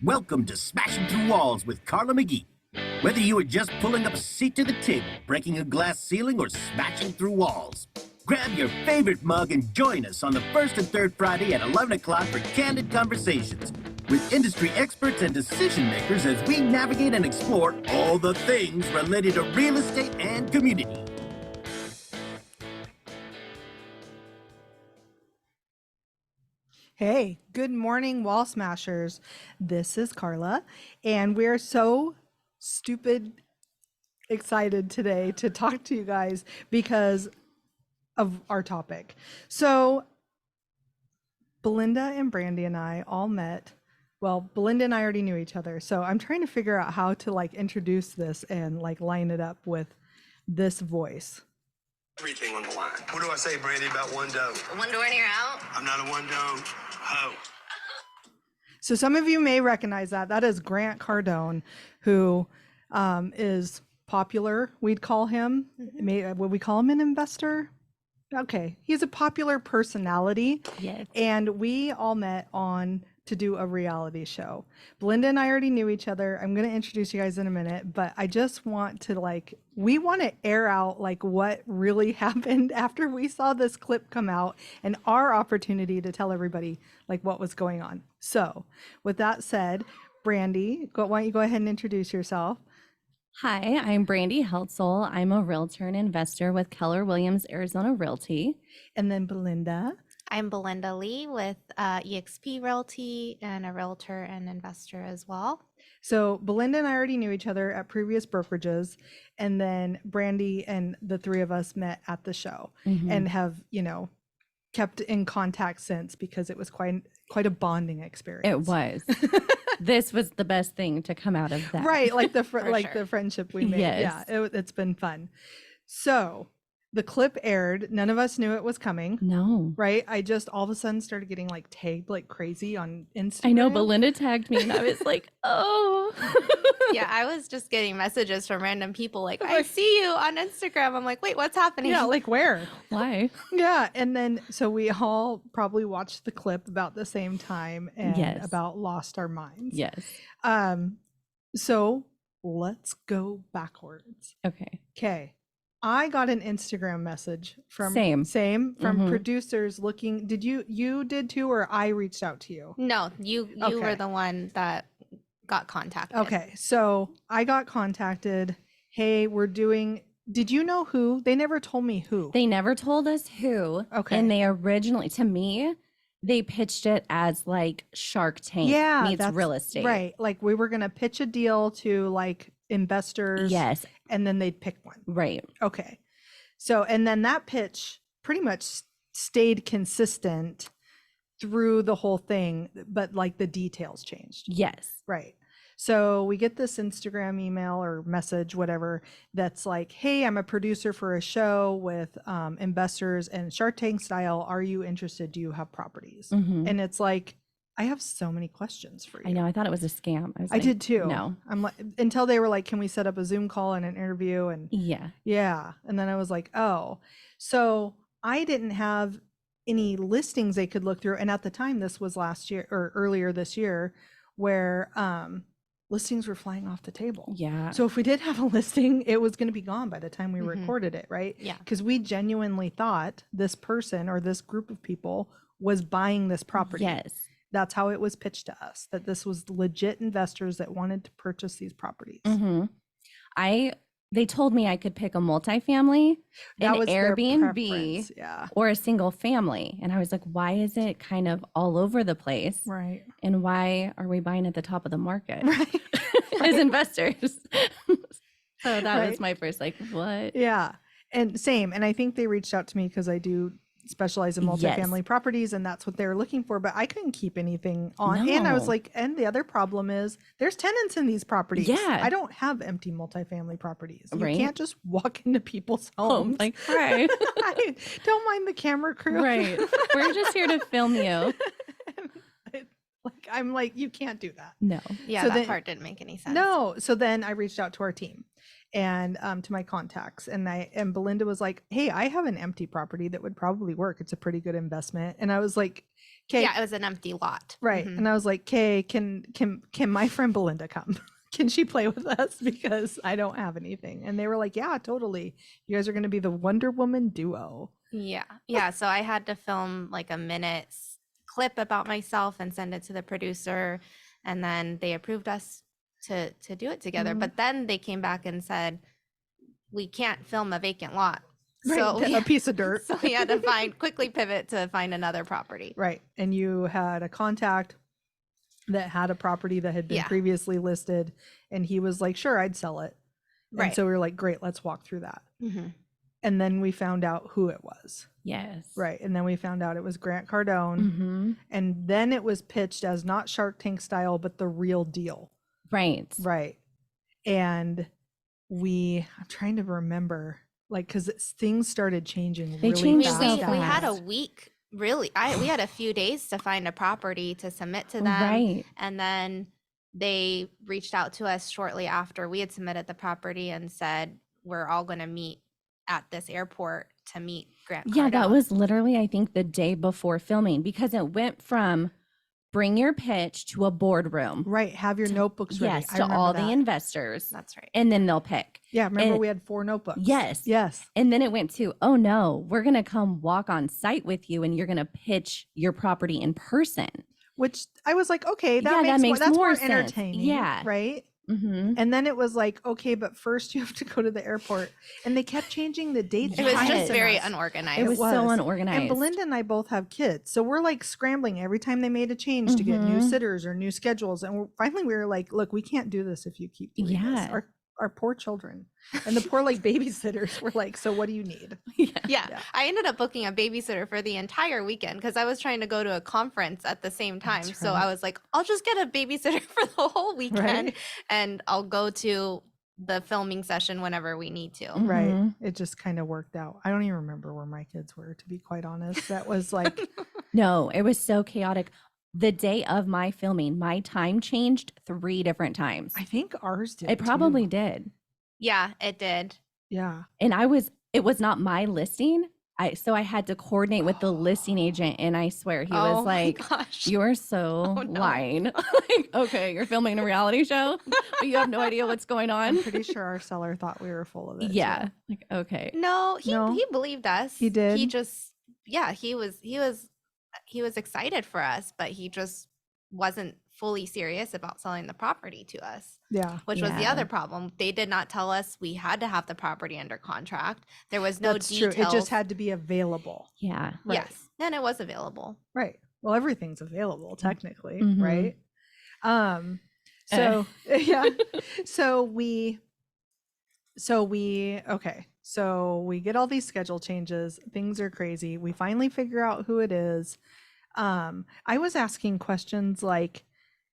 Welcome to Smashing Through Walls with Carla McGee. Whether you are just pulling up a seat to the table, breaking a glass ceiling, or smashing through walls, grab your favorite mug and join us on the first and third Friday at 11 o'clock for candid conversations with industry experts and decision makers as we navigate and explore all the things related to real estate and community. Hey, good morning, Wall Smashers. This is Carla, and we're so stupid excited today to talk to you guys because of our topic. So, Belinda and Brandi and I all met. Well, Belinda and I already knew each other, so I'm trying to figure out how to introduce this and line it up with this voice. Everything on the line. What do I say, Brandi, about one doe? One door and you're out? I'm not a one doe hoe. So some of you may recognize that. That is Grant Cardone, who is popular, we'd call him. Would we call him an investor? Okay, he's a popular personality. Yes. And we all met on to do a reality show. Belinda and I already knew each other. I'm going to introduce you guys in a minute, but I just want to we want to air out what really happened after we saw this clip come out and our opportunity to tell everybody what was going on. So with that said, Brandi, why don't you go ahead and introduce yourself? Hi, I'm Brandi Heltzel. I'm a realtor and investor with Keller Williams Arizona Realty. And then Belinda. I'm Belinda Lee with EXP Realty and a realtor and investor as well. So Belinda and I already knew each other at previous brokerages, and then Brandi and the three of us met at the show and have, kept in contact since because it was quite a bonding experience. It was. This was the best thing to come out of that. Right, the sure. the friendship we made. Yes. Yeah, it's been fun. So the clip aired. None of us knew it was coming. No. Right? I just all of a sudden started getting tagged like crazy on Instagram. I know, Belinda tagged me and I was like, oh. Yeah, I was just getting messages from random people I see you on Instagram. I'm like, wait, what's happening? Yeah, where? Why? Yeah, and then so we all probably watched the clip about the same time and Yes. about lost our minds. Yes. So let's go backwards. Okay. Okay. I got an Instagram message from Same from Mhm. producers looking. Did you did too, or I reached out to you? No, you Okay. were the one that got contacted. Okay, so I got contacted. Hey, did you know who? They never told me who. They never told us who. Okay. And they originally, to me, they pitched it as Shark Tank meets that's real estate. Right. We were going to pitch a deal to investors. Yes. And then they'd pick one. Right. Okay. So, and then that pitch pretty much stayed consistent through the whole thing, but the details changed. Yes. Right. So we get this Instagram email or message, whatever, that's hey, I'm a producer for a show with investors and Shark Tank style. Are you interested? Do you have properties? Mhm. And it's I have so many questions for you. I know. I thought it was a scam. I did too. No. I'm until they were can we set up a Zoom call and an interview? And Yeah. yeah. And then I was oh, so I didn't have any listings they could look through. And at the time, this was last year or earlier this year, where listings were flying off the table. Yeah. So if we did have a listing, it was going to be gone by the time we Mhm. recorded it, right? Yeah. Because we genuinely thought this person or this group of people was buying this property. Yes. That's how it was pitched to us, that this was legit investors that wanted to purchase these properties. Mm-hmm. They told me I could pick a multifamily, That an was their Airbnb, preference. Yeah. or a single family. And I was like, why is it kind of all over the place? Right. And why are we buying at the top of the market Right. as investors? So that Right. was my first what? Yeah. And same. And I think they reached out to me because I do specialize in Yes. multifamily properties, and that's what they were looking for, but I couldn't keep anything on. And I was No. and the other problem is there's tenants in these properties. Yeah. I don't have empty multifamily properties. You Right. can't just walk into people's Oh, homes. hi. I don't mind the camera crew. Right. We're just here to film you. I'm you can't do that. No. Yeah, So that then- part didn't make any sense. No. So then I reached out to our team and to my contacts, and Belinda was like, hey, I have an empty property that would probably work. It's a pretty good investment. And I was like, Okay. Yeah, it was an empty lot. Right. Mhm. And I was like, "Okay, can my friend Belinda come? Can she play with us? Because I don't have anything." And they were like, "Yeah, totally. You guys are going to be the Wonder Woman duo." Yeah. Yeah. So I had to film like a minute clip about myself and send it to the producer. And then they approved us to do it together. Mhm. But then they came back and said, we can't film a vacant lot. Right. So A piece of dirt. so we had to quickly pivot to find another property. Right. And you had a contact that had a property that had been Yeah. previously listed, and he was like, "Sure, I'd sell it." And Right. so we were like, "Great, let's walk through that." hmm And then we found out who it was. Yes. Right. And then we found out it was Grant Cardone. Mm-hmm. And then it was pitched as not Shark Tank style, but the real deal. Right. Right. And I'm trying to remember, like, because things started changing They really changed fast. so we had a fast. week, really. We had a few days to find a property to submit to them. Right. And then they reached out to us shortly after we had submitted the property and said, we're all going to meet at this airport to meet Grant Yeah, that Cardone. was literally, I think, the day before filming, because it went from bring your pitch to a boardroom. Right. Have your notebooks ready. Yes, I to remember all that. the investors. That's right. And then they'll pick. Yeah. Remember, and- we had 4 notebooks. Yes. Yes. And then it went to, oh no, we're going to come walk on site with you and you're going to pitch your property in person. Which I was like, okay, Yeah, that makes that's more more sense. entertaining. Yeah. Right. Mm-hmm. And then it was like, okay, but first you have to go to the airport. And they kept changing the dates. It was and just timing very us. unorganized. It was so was. unorganized. And Belinda and I both have kids. So we're like scrambling every time they made a change to get new Mhm. sitters or new schedules. And finally we were like, look, we can't do this if you keep doing this. Yeah. Our poor children and the poor like babysitters were like, so what do you need? Yeah. Yeah. I ended up booking a babysitter for the entire weekend because I was trying to go to a conference at the same time. That's So right. I was like, I'll just get a babysitter for the whole weekend Right. and I'll go to the filming session whenever we need to. Right. Mhm. It just kind of worked out. I don't even remember where my kids were, to be quite honest. That was like, No, it was so chaotic. The day of my filming, my time changed 3 different times. I think ours did. It probably too. did. Yeah, it did. Yeah. And it was not my listing. So I had to coordinate with the listing agent, and I swear he Oh was my like, gosh. "You are so Oh, no. lying." Like, okay, you're filming a reality show, but you have no idea what's going on. I'm pretty sure our seller thought we were full of it. Yeah. too. Like, okay. No, No? he believed us. He did? He just he was excited for us, but he just wasn't fully serious about selling the property to us, Yeah. which was the Yeah. other problem. They did not tell us we had to have the property under contract. There was no That's details. true. It just had to be available. Yeah. Right. Yes, and it was available. Right. Well, everything's available technically, Mhm. right? So yeah. So we okay. So we get all these schedule changes. Things are crazy. We finally figure out who it is. I was asking questions like,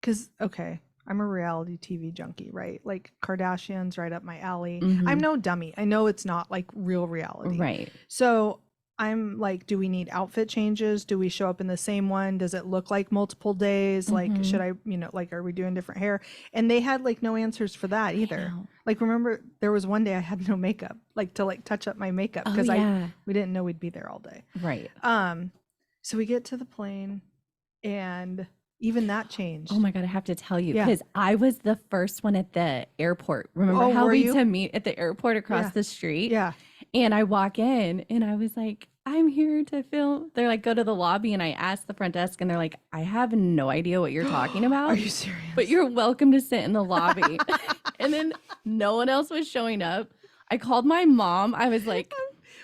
because okay, I'm a reality TV junkie, right? Like Kardashians, right up my alley. I'm Mhm. no dummy. I know it's not like real reality. Right. So I'm like, do we need outfit changes? Do we show up in the same one? Does it look like multiple days? Like, Mhm. should I, like, are we doing different hair? And they had like no answers for that either. know. Like, remember there was one day I had no makeup, like to like touch up my makeup Oh, because yeah. we didn't know we'd be there all day. Right. So we get to the plane and even that changed. Oh my God, I have to tell you, Yeah. because I was the first one at the airport. Remember Oh, how were we you? to meet at the airport across Yeah. the street? Yeah. And I walk in and I was like, I'm here to film. They're like, go to the lobby. And I asked the front desk and they're like, I have no idea what you're talking about. Are you serious? But you're welcome to sit in the lobby. And then no one else was showing up. I called my mom. I was like,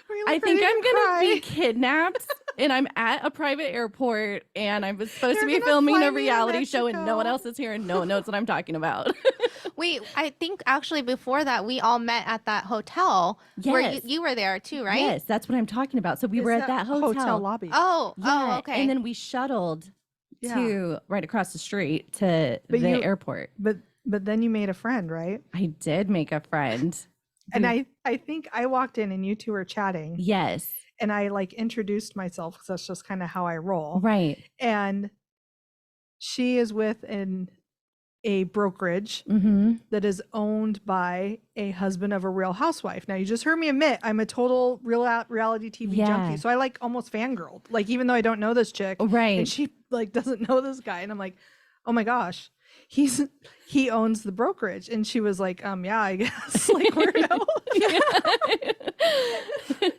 Were you, I like, think ready I'm to going to be cry? kidnapped and I'm at a private airport and I was supposed to They're be gonna filming fly a me to reality show and no one Mexico. else is here and no one knows what I'm talking about. Wait, I think actually before that we all met at that hotel where Yes. you were there too, right? Yes, that's what I'm talking about. So we Is were at that hotel. lobby. Oh, Yeah, oh, okay. And then we shuttled Yeah. to right across the street to But the you- airport. But then you made a friend, right? I did make a friend. And who- I think I walked in and you two were chatting yes, and I like introduced myself because that's just kind of how I roll. right. And she is with an a brokerage that is owned by a husband of a Real Housewife. Now, you just heard me admit I'm a total reality TV junkie. So I like almost fangirled, like, even though I don't know this chick. Right. And she like doesn't know this guy. And I'm like, oh my gosh, he owns the brokerage. And she was like, yeah, I guess. Like, we're And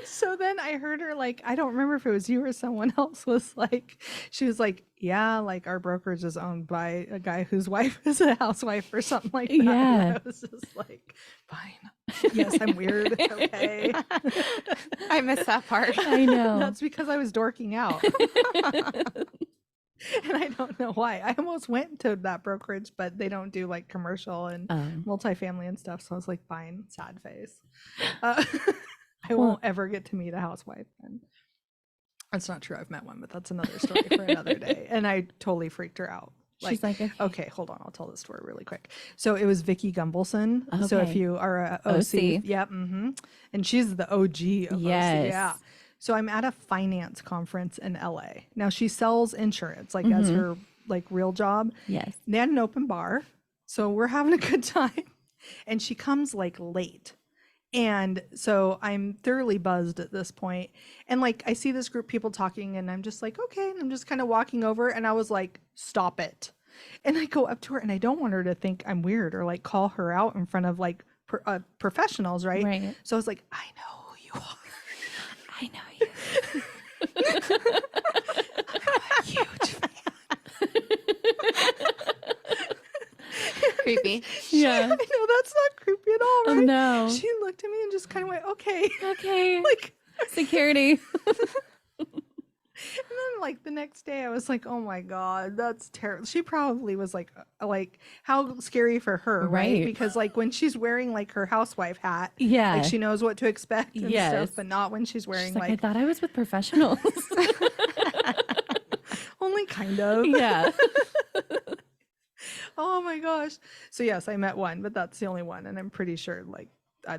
so then I heard her, like, I don't remember if it was you or someone else, was like, she was like, yeah, like, our brokerage is owned by a guy whose wife is a housewife or something like that. Yeah. And I was just like, fine. Yes, I'm weird. Okay. I missed that part. I know. That's because I was dorking out. And I don't know why. I almost went to that brokerage, but they don't do like commercial and multifamily and stuff. So I was like, fine, sad face. I won't ever get to meet a housewife. And that's not true. I've met one, but that's another story for another day. And I totally freaked her out. She's like, okay, hold on. I'll tell the story really quick. So it was Vicky Gumbelson. So if Okay. you are a OC. Yep. And she's the OG of OC. Yeah. So I'm at a finance conference in LA. Now she sells insurance, like as her like real job. Yes. They had an open bar. So we're having a good time. And she comes like late. And so I'm thoroughly buzzed at this point. And like I see this group of people talking and I'm just like, okay. And I'm just kind of walking over and I was like, stop it. And I go up to her and I don't want her to think I'm weird or like call her out in front of like professionals, right? Right. So I was like, I know who you are. I know you. I'm a huge fan. Creepy. I know that's not creepy at all, right? No. She looked at me and just kind of went, okay. Okay. Like Security. And then like the next day I was like, oh my God, that's terrible. She probably was like how scary for her, right? Right. Because like when she's wearing like her housewife hat, Yeah. like she knows what to expect and Yes. stuff, but not when she's wearing She's like, I like thought I was with professionals. only kind of. Yeah. Oh my gosh. So yes, I met one, but that's the only one. And I'm pretty sure like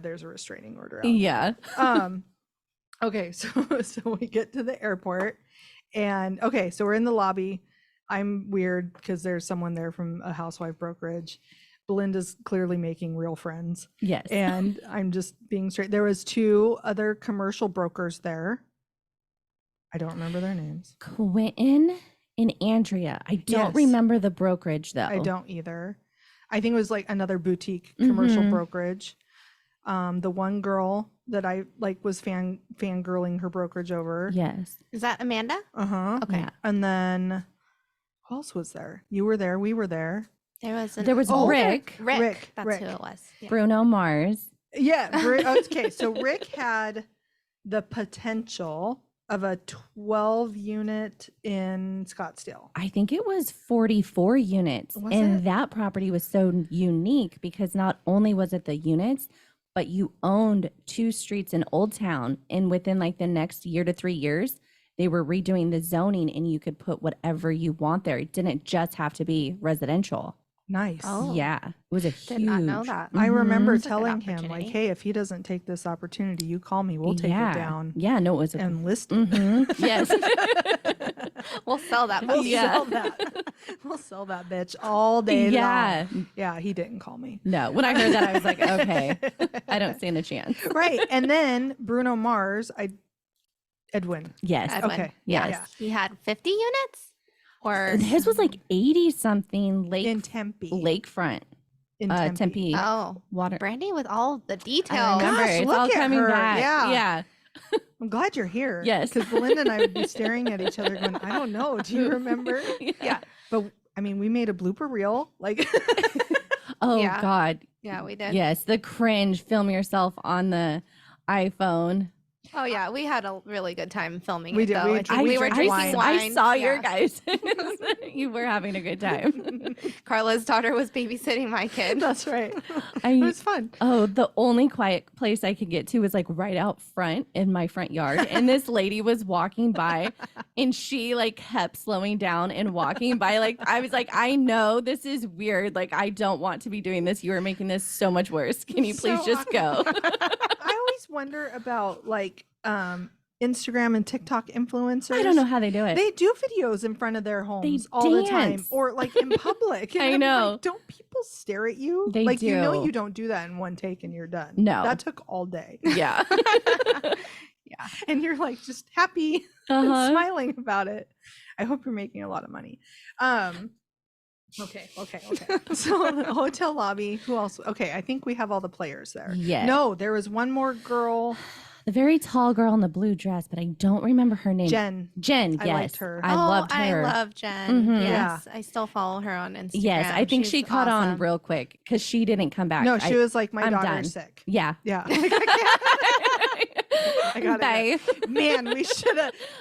there's a restraining order out there. Yeah. Okay, so we get to the airport and okay, so we're in the lobby. I'm weird because there's someone there from a housewife brokerage. Belinda's clearly making real friends. Yes. And I'm just being straight. There was 2 other commercial brokers there. I don't remember their names. Quentin and Andrea. I don't Yes. remember the brokerage though. I don't either. I think it was like another boutique commercial brokerage. The one girl that I like was fangirling her brokerage over. Yes. Is that Amanda? Uh-huh. Okay. Yeah. And then who else was there? You were there. We were there. There was Rick. Rick. That's Rick. who it was. Yeah. Bruno Mars. Yeah. Okay. So Rick had the potential of a 12 unit in Scottsdale. I think it was 44 units. Was and it? that property was so unique because not only was it the units, but you owned 2 streets in Old Town. And within like the next year to 3 years, they were redoing the zoning and you could put whatever you want there. It didn't just have to be residential. Nice. Oh. Yeah. It was a Did not know huge- that. I remember That's a good telling him like, opportunity. hey, if he doesn't take this opportunity, you call me. We'll take yeah. it down Yeah, no, it was a and list it. Yes. We'll sell that. We'll puppy. Yeah. sell that. We'll sell that bitch all day Yeah. long. Yeah, he didn't call me. No, when I heard that, I was like, okay, I don't stand a chance. Right. And then Bruno Mars, Edwin. Yes. Edwin. Okay. Yes. Yeah. He had 50 units? Or His was like 80 something In Tempe. lakefront. In Tempe. oh, Water. Brandy with all the I details. remember. Gosh, It's look all at coming her. back. Yeah. Yeah. I'm glad you're here. Yes. Because Belinda and I would be staring at each other going, I don't know. Do you remember? Yeah. But I mean, we made a blooper reel. Like, Oh Yeah. God. Yeah, we did. Yes. The cringe. Film yourself on the iPhone. Oh yeah, we had a really good time filming We it did. though. We and drank- we we were drank drinking wine. wine. I saw your Yeah. guys. You were having a good time. Carla's daughter was babysitting my kid. that's right. I- It was fun. Oh, the only quiet place I could get to was like right out front in my front yard. And this lady was walking by and she like kept slowing down and walking by. Like, I was like, I know this is weird. Like, I don't want to be doing this. You are making this so much worse. Can you please So just go? I always wonder about like Instagram and TikTok influencers. I don't know how they do it. They do videos in front of their homes all the time, dance. or like in public. And I I'm know. like, don't people stare at you? They like, you know, do. you don't do that in one take and you're done. No. That took all day. Yeah. Yeah. And you're like just happy and smiling about it. I hope you're making a lot of money. Okay. So the hotel lobby, who else? Okay, I think we have all the players there. Yeah. No, there was one more girl, The very tall girl in the blue dress, but I don't remember her name. Jen. Jen, I yes. liked her. I loved her. I love Jen. Mhm. Yes. I still follow her on Instagram. Yes, I think she She's caught on awesome. real quick because she didn't come back. No, she was like, my I'm daughter's done. sick. Yeah. Yeah. Like, I got Bye. it. Man,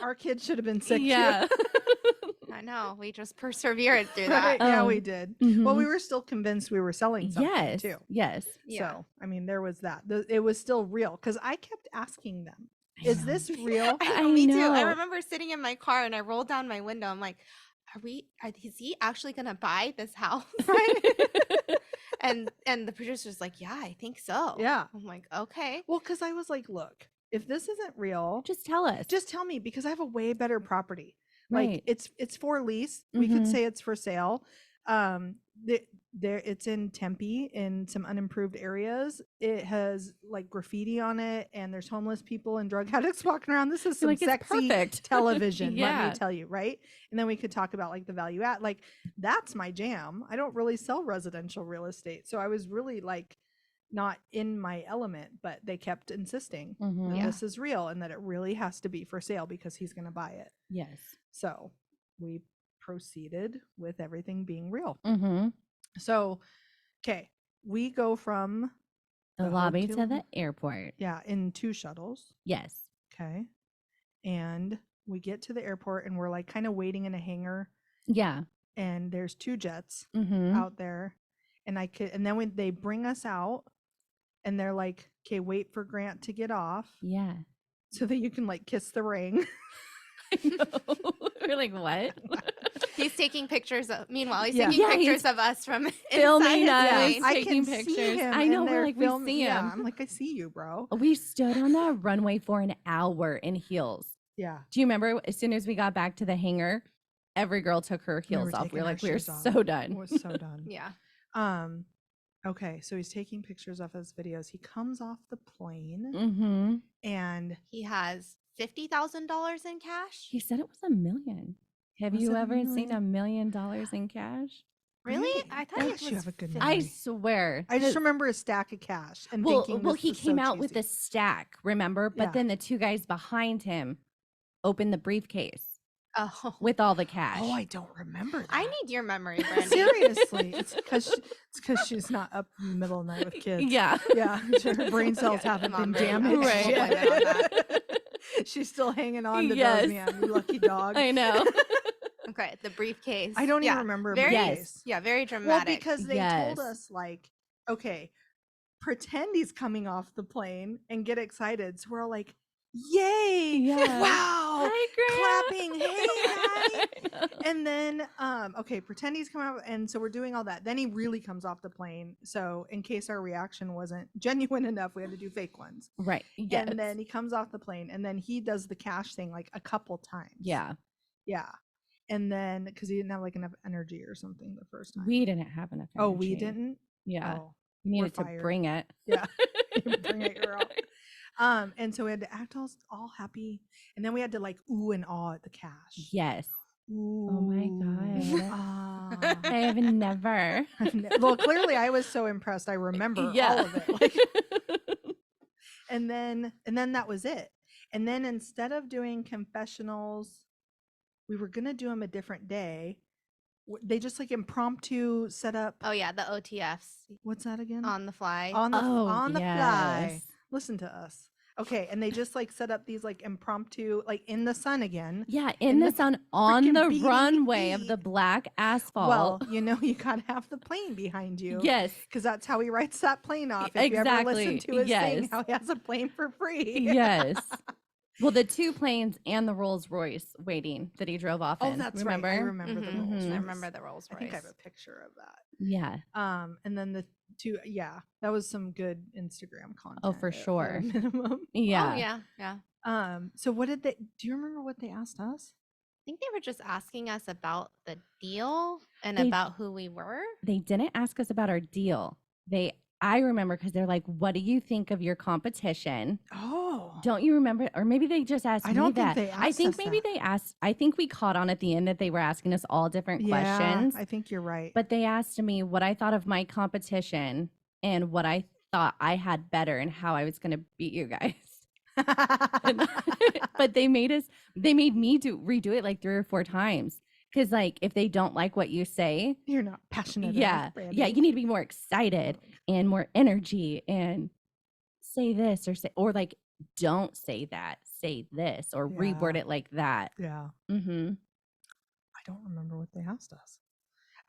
our kids should have been sick Yeah. too. I know. We just persevered through Right? that. Yeah, Um, we did. mhm. Well, we were still convinced we were selling something Yes. too. Yes. Yeah. So, I mean, there was that. It was still real because I kept asking them, I is know. this real? I I know, me too. I know. remember sitting in my car and I rolled down my window. I'm like, is he actually gonna buy this house? Right? and the producer's like, yeah, I think so. Yeah. I'm like, okay. Well, because I was like, look, if this isn't real, Just tell us. just tell me because I have a way better property. Right. Like it's for lease. We could Mhm. say it's for sale. There it's in Tempe in some unimproved areas. It has like graffiti on it, and there's homeless people and drug addicts walking around. This is You're some like, it's sexy perfect. television. Let Yeah. me tell you, right? And then we could talk about like the value add. Like that's my jam. I don't really sell residential real estate, so I was really like not in my element, but they kept insisting Mhm. that Yeah. this is real and that it really has to be for sale because he's going to buy it. Yes. So we proceeded with everything being real. Mm-hmm. So, okay, we go from The lobby to hotel- the airport. yeah, in 2 shuttles. Yes. Okay. And we get to the airport and we're like kind of waiting in a hangar, Yeah. and there's 2 jets Mm-hmm. out there. And then when they bring us out and they're like, okay, wait for Grant to get off Yeah. so that you can like kiss the ring. I know. We're like, what? He's taking pictures of. Meanwhile, he's Yeah. taking Yeah, he's pictures of us from filming inside us. his plane. I taking can see pictures. him I and know, we're they're like, we film- see Yeah, him. I'm like, I see you, bro. We stood on the runway for an hour in heels. Yeah. Do you remember as soon as we got back to the hangar, every girl took her We were heels off. We taking were our like, we're shoes off. so done. We're so done. Yeah. Okay, so he's taking pictures of his videos. He comes off the plane Mm-hmm. and He has $50,000 in cash. He said it was $1 million. Have Was you it $1 ever seen million? $1 million in cash? Really? I thought it Gosh, was. you have a good 50. memory. I swear. I just The- remember a stack of cash and well, thinking well, this he was came so out with cheesy. a stack, remember? But Yeah. then the 2 guys behind him opened the briefcase Oh, with all the cash. Oh, I don't remember that. I need your memory, Brandi. Seriously, it's because she's not up in the middle of the night with kids. Yeah. Yeah, her brain cells haven't Mom, been Brandi, damaged Right. we'll blame it on yet. She's still hanging on to Yes. those, man. You lucky dog. I know. Okay, the briefcase. I don't even Yeah, remember. Very, briefcase. yeah, very Well, dramatic. because they Yes. told us like, okay, pretend he's coming off the plane and get excited. So we're all like, yay! Yeah. Wow! Hi, Clapping, Grant. hey, hi. I know. And then, okay, pretend he's coming out, and so we're doing all that. Then he really comes off the plane. So in case our reaction wasn't genuine enough, we had to do fake ones. Right. Yes. And then he comes off the plane, and then he does the cash thing like a couple times. yeah. Yeah. And then because he didn't have like enough energy or something the first time. We didn't have enough Oh, we energy. didn't. Yeah. Oh, We needed to fired. bring it. yeah. Bring it, girl. And so we had to act all happy, and then we had to like ooh and awe at the cash. Yes. Ooh. Oh my God. Ah. I have never. Well, clearly I was so impressed. I remember all of it. Like, and then that was it. And then instead of doing confessionals, we were gonna do them a different day. They just like impromptu set up. Oh yeah, the OTFs What's that again? on the fly. on the Oh, fly. yes. Listen to us. Okay, and they just like set up these like impromptu, like in the sun again. Yeah, in in the the sun on frickin' the beating runway of heat. the black asphalt. Well, you know, you gotta have the plane behind you. yes. Because that's how he writes that plane off. If you ever listen Exactly, to his thing, yes. how he has a plane for free. Yes. Well, the 2 planes and the Rolls Royce waiting that he drove off Oh, in. that's Remember? right. I remember the Rolls I Royce. remember the Rolls I Royce. think I have a picture of that. Yeah. And then the 2, yeah, that was some good Instagram content. Oh, for at a sure. minimum. Yeah. Oh, yeah. Yeah. So what did they? Do you remember what they asked us? I think they were just asking us about the deal and They- about who we were. They didn't ask us about our deal. I remember because they're like, what do you think of your competition? Oh, Don't you remember? Or maybe they just asked I me don't think that. they I asked think us maybe that. they asked, I think we caught on at the end that they were asking us all different yeah, questions. I think you're right. But they asked me what I thought of my competition and what I thought I had better and how I was going to beat you guys. But they made me redo it like 3 or 4 times. Cause like, if they don't like what you say, You're not passionate. yeah, enough, Brandi. yeah, you need to be more excited and more energy and say this or like, don't say that, say this or reword Yeah. it like that. Yeah, Mm-hmm. I don't remember what they asked us.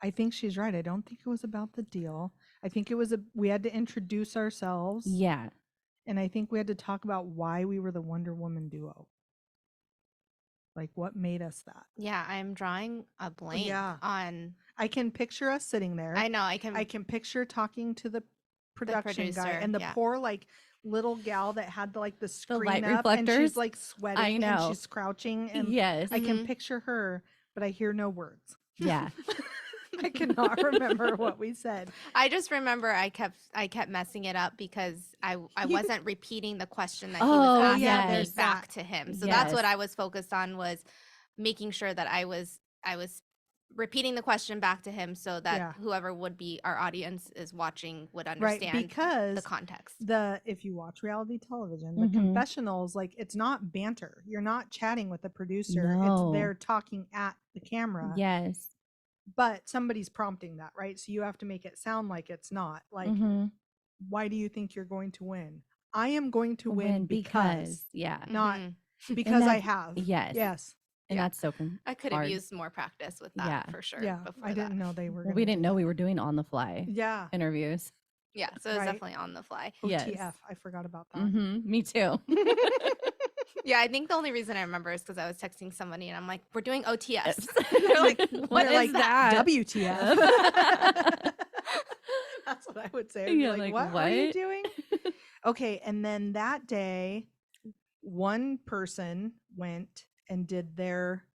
I think she's right. I don't think it was about the deal. I think it was we had to introduce ourselves. Yeah. And I think we had to talk about why we were the Wonder Woman duo. Like what made us that. Yeah, I'm drawing a blank yeah. on. I can picture us sitting there. I know. I can picture talking to the production guy producer, and the yeah. poor like little gal that had the like the screen light up and reflectors? she's like sweating and know. she's crouching and Yes. I can Mhm. picture her, but I hear no words. Yeah. I cannot remember what we said. I just remember I kept messing it up because I wasn't repeating the question that he Oh, was asking yeah, me there's back that. to him. So that's what Yes. I was focused on, was making sure that I was repeating the question back to him so that Yeah. whoever would be our audience is watching would Right, understand the because context. if you watch reality television, the Mhm. confessionals, like it's not banter. You're not chatting with the producer. No. It's they're talking at the camera. Yes. But somebody's prompting that, right? So you have to make it sound like it's not. Like, Mhm. why do you think you're going to win? I am going to win because yeah. not Mhm. because I that- have. Yes. Yes. And Yeah. that's so I could have hard. used more practice with that Yeah. for sure. Yeah. before I that. didn't know they were. Well, we didn't know we were doing on the fly Yeah. interviews. Yeah, so it was Right. definitely on the fly. Yes. OTF. I forgot about that. Mm-hmm. Me too. Yeah, I think the only reason I remember is because I was texting somebody and I'm like, "We're doing OTS." They're like, what They're is like, that? WTF. That's what I would say. I'd be Yeah, like, like, what are you what? doing? Okay. And then that day, one person went and did their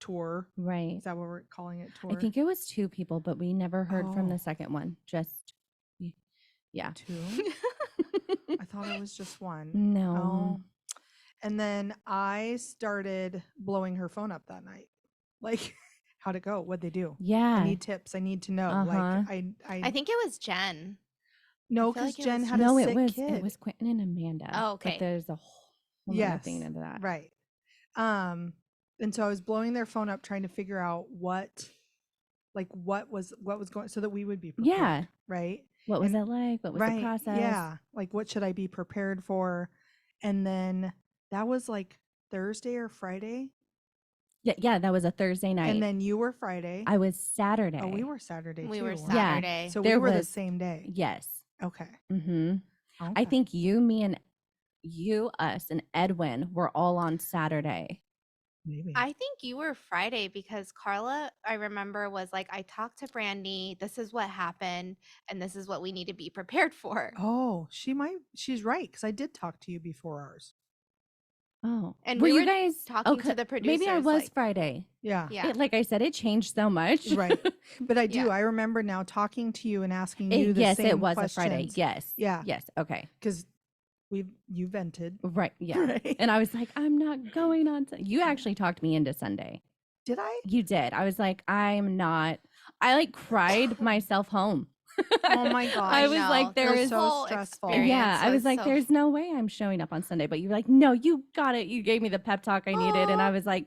tour. Right. Is that what we're calling it? Tour? I think it was 2 people, but we never heard from Oh. the second one. Just, yeah. 2. I thought it was just one. No. Oh. And then I started blowing her phone up that night. Like, how'd it go? What'd they do? Yeah. I need tips. I need to know. Uh-huh. Like, I think it was Jen. no, I feel because like it Jen was had no, a it sick was kid. it was Quentin and Amanda. Oh, okay. But there's a whole Yes, thing into that. right. And so I was blowing their phone up, trying to figure out what was going, so that we would be prepared. Yeah. Right. What was And- it like? What was right. the process? Yeah. Like, what should I be prepared for? And then that was like Thursday or Friday. Yeah, that was a Thursday night. And then you were Friday. I was Saturday. Oh, we were Saturday. We too, were weren't we? Yeah. Saturday. So There we were the was- same day. Yes. Okay. Mm-hmm. I Okay. think you, me, and us, and Edwin were all on Saturday. maybe. I think you were Friday because Carla, I remember, was like, "I talked to Brandi. This is what happened, and this is what we need to be prepared for." Oh, she's right, because I did talk to you before ours. Oh, And were we you were guys talking to okay, the Maybe I producers, was like- Friday. Yeah. Yeah. Like I said, it changed so much. Right. But I do. Yeah. I remember now talking to you and asking you the Yes, same it was a Friday. questions. Yes. Yeah. Yes. Okay. Because you vented. Right. Yeah. Right. And I was like, I'm not going on. You actually talked me into Sunday. Did I? You did. I was like, I'm not. I like cried myself home. Oh my gosh. I was know, like, there that's is. so whole stressful. experience Yeah, I was like, so- there's no way I'm showing up on Sunday. But you were like, no, you got it. You gave me the pep talk I needed. And I was like,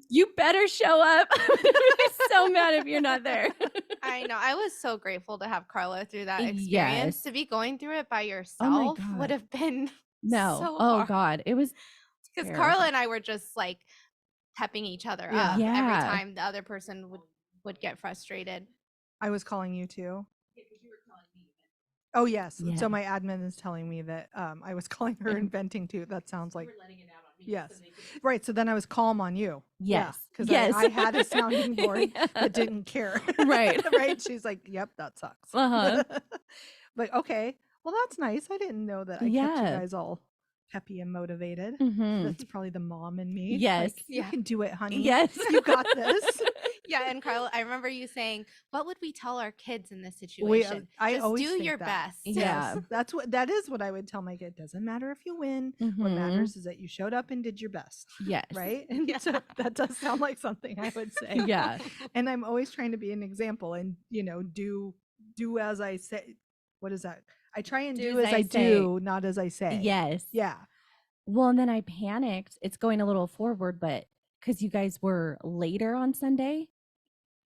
you better show up. I'm so mad if you're not there. I know. I was so grateful to have Carla through that experience. Yes. To be going through it by yourself God. would have been No. so Oh hard. God. It was Because terrible. Carla and I were just like pepping each other Yeah. up every Yeah. time the other person would get frustrated. I was calling you too. Oh yes. Yeah. So my admin is telling me that I was calling her inventing too. That sounds like letting it out on me. yes. So they could- Right. So then I was calm on you. Yes. Because Yes. I had a sounding board Yeah. that didn't care. Right. Right. She's like, yep, that sucks. Uh-huh. But okay. Well, that's nice. I didn't know that I kept you Yeah. guys all peppy and motivated. Mhm. That's probably the mom in me. Yes. Like, you Yeah. can do it, honey. Yes. You got this. Yeah, and Carla, I remember you saying, "What would we tell our kids in this We, situation? I Just always do think your that. best." Yeah. Yes, that is what I would tell my kid. Doesn't matter if you win. What Mhm. matters is that you showed up and did your best. Yes. Right? And Yeah. so that does sound like something I would say. Yeah. And I'm always trying to be an example and do as I say. What is that? I try and do as I do, not as I say. Yes. Yeah. Well, and then I panicked. It's going a little forward, but because you guys were later on Sunday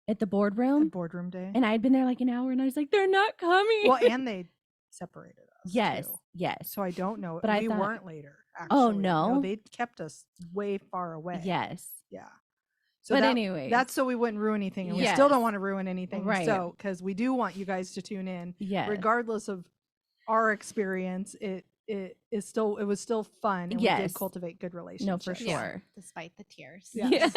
at the The boardroom, boardroom day. and I had been there like an hour, and I was like, they're not coming. Well, and they separated us. yes, too. yes, So I don't know. But I we thought- weren't later. Actually. Oh, no? They kept us way far away. yes. Yeah. So But that, anyway, that's so we wouldn't ruin anything, and we still don't Yes. want to ruin anything. Right. So because we do want you guys to tune in, yes, regardless of our experience, it was still fun, and we Yes. did cultivate good no, relationships. for Yeah. sure. Despite the tears. Yeah. Yes.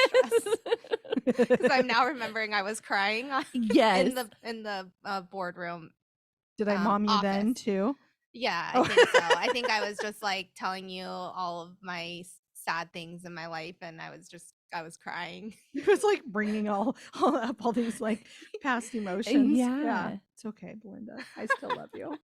Because I'm now remembering I was crying Yes. in the boardroom. Did I mom you then office. too? Yeah, Oh. I think so. I think I was just like telling you all of my sad things in my life, and I was crying. It was like bringing all up all these like past emotions. Yeah. It's okay, Belinda. I still love you.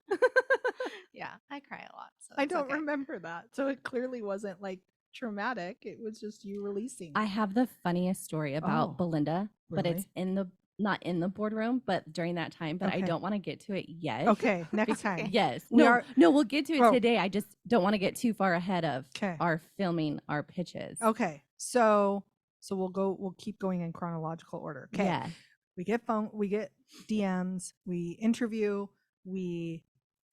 Yeah, I cry a lot. So I it's don't okay. remember that, so it clearly wasn't like traumatic. It was just you releasing. I have the funniest story about Oh, Belinda, but it's really? not in the boardroom, but during that time. But I Okay. don't want to get to it yet. Okay, next Okay. time. Yes. We no, are- no, we'll get to it Oh. today. I just don't want to get too far ahead of 'Kay. our filming our pitches. Okay, so we'll keep going in chronological order. Okay, Yeah. we get DMs, we interview, we